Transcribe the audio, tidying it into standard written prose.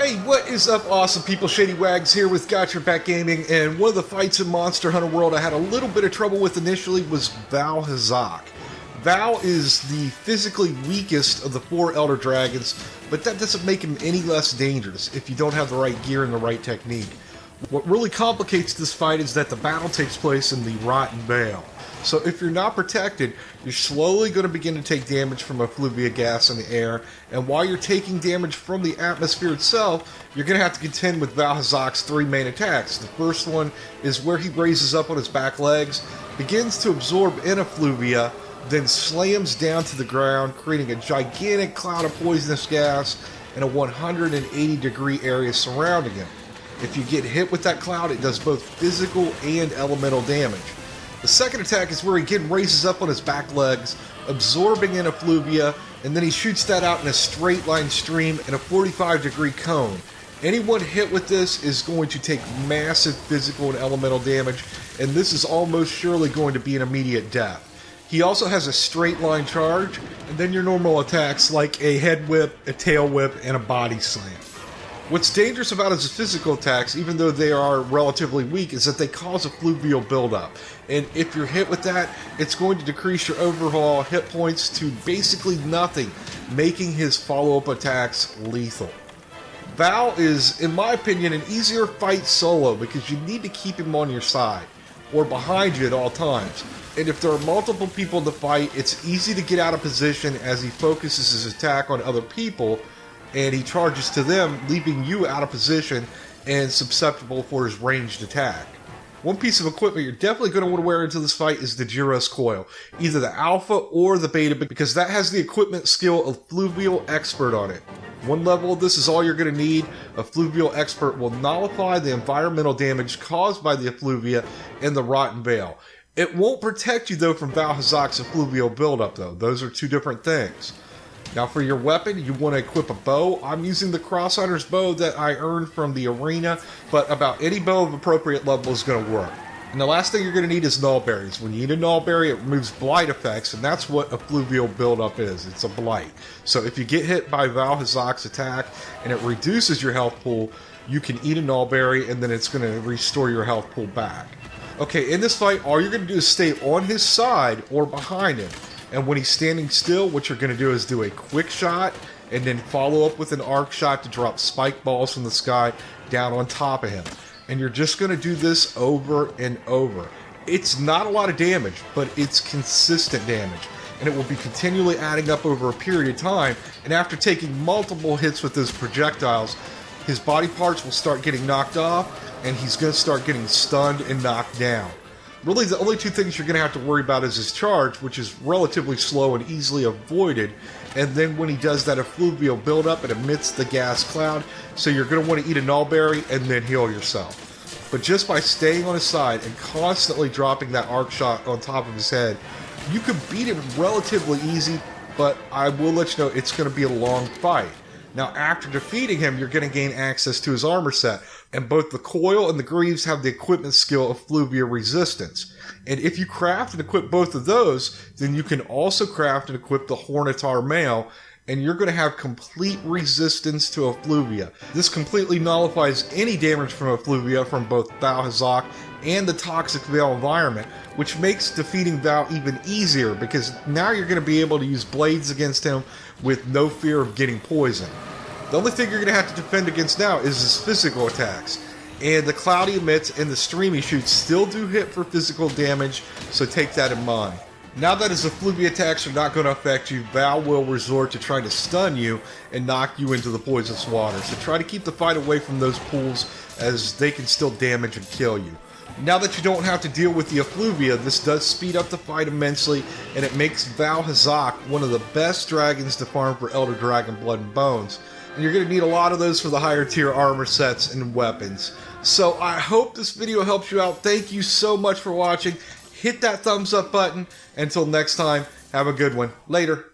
Hey, what is up, awesome people? 𝐂𝐇𝐀𝐍𝐊 here with 𝐬𝐇𝐀𝐀𝐍𝐊 Back Gaming, and one of the fights in Monster Hunter World I had a little bit of trouble with initially was Vaal Hazak. Vaal is the physically weakest of the 4 Elder Dragons, but that doesn't make him any less dangerous if you don't have the right gear and the right technique. What really complicates this fight is that the battle takes place in the Rotten Vale. So if you're not protected, you're slowly going to begin to take damage from effluvia gas in the air, and while you're taking damage from the atmosphere itself, you're going to have to contend with Vaal Hazak's 3 main attacks. The first one is where he raises up on his back legs, begins to absorb in effluvia, then slams down to the ground, creating a gigantic cloud of poisonous gas in a 180-degree area surrounding him. If you get hit with that cloud, it does both physical and elemental damage. The second attack is where he again raises up on his back legs, absorbing in effluvia, and then he shoots that out in a straight line stream in a 45-degree cone. Anyone hit with this is going to take massive physical and elemental damage, and this is almost surely going to be an immediate death. He also has a straight line charge, and then your normal attacks like a head whip, a tail whip, and a body slam. What's dangerous about his physical attacks, even though they are relatively weak, is that they cause a fluvial buildup. And if you're hit with that, it's going to decrease your overall hit points to basically nothing, making his follow-up attacks lethal. Vaal is, in my opinion, an easier fight solo because you need to keep him on your side, or behind you at all times. And if there are multiple people in the fight, it's easy to get out of position as he focuses his attack on other people, and he charges to them, leaving you out of position and susceptible for his ranged attack. One piece of equipment you're definitely going to want to wear into this fight is the Gyros Coil, either the Alpha or the Beta, because that has the equipment skill of Fluvial Expert on it. One level of this is all you're going to need. A Fluvial Expert will nullify the environmental damage caused by the effluvia in the Rotten Vale. It won't protect you though from Vaal Hazak's effluvial buildup though. Those are two different things. Now for your weapon, you want to equip a bow. I'm using the Crosshunter's bow that I earned from the arena, but about any bow of appropriate level is going to work. And the last thing you're going to need is null berries. When you eat a null berry, it removes blight effects, and that's what a fluvial buildup is. It's a blight. So if you get hit by Vaal Hazak's attack and it reduces your health pool, you can eat a null berry and then it's going to restore your health pool back. Okay, in this fight, all you're going to do is stay on his side or behind him. And when he's standing still, what you're going to do is do a quick shot and then follow up with an arc shot to drop spike balls from the sky down on top of him. And you're just going to do this over and over. It's not a lot of damage, but it's consistent damage. And it will be continually adding up over a period of time. And after taking multiple hits with those projectiles, his body parts will start getting knocked off, and he's going to start getting stunned and knocked down. Really, the only two things you're going to have to worry about is his charge, which is relatively slow and easily avoided, and then when he does that effluvial buildup, it emits the gas cloud, so you're going to want to eat a nullberry and then heal yourself. But just by staying on his side and constantly dropping that arc shot on top of his head, you can beat him relatively easy, but I will let you know it's going to be a long fight. Now, after defeating him, you're going to gain access to his armor set, and both the Coil and the Greaves have the equipment skill of Fluvia Resistance. And if you craft and equip both of those, then you can also craft and equip the Hornitar Mail, and you're going to have complete resistance to effluvia. This completely nullifies any damage from effluvia from both Vaal Hazak and the Toxic Vale environment, which makes defeating Vaal even easier because now you're going to be able to use blades against him with no fear of getting poisoned. The only thing you're going to have to defend against now is his physical attacks. And the cloud he emits and the stream he shoots still do hit for physical damage, so take that in mind. Now that his effluvia attacks are not going to affect you, Vaal will resort to trying to stun you and knock you into the poisonous water. So try to keep the fight away from those pools as they can still damage and kill you. Now that you don't have to deal with the effluvia, this does speed up the fight immensely, and it makes Vaal Hazak one of the best dragons to farm for Elder Dragon Blood and Bones. And you're going to need a lot of those for the higher tier armor sets and weapons. So I hope this video helps you out. Thank you so much for watching. Hit that thumbs up button. Until next time, have a good one. Later.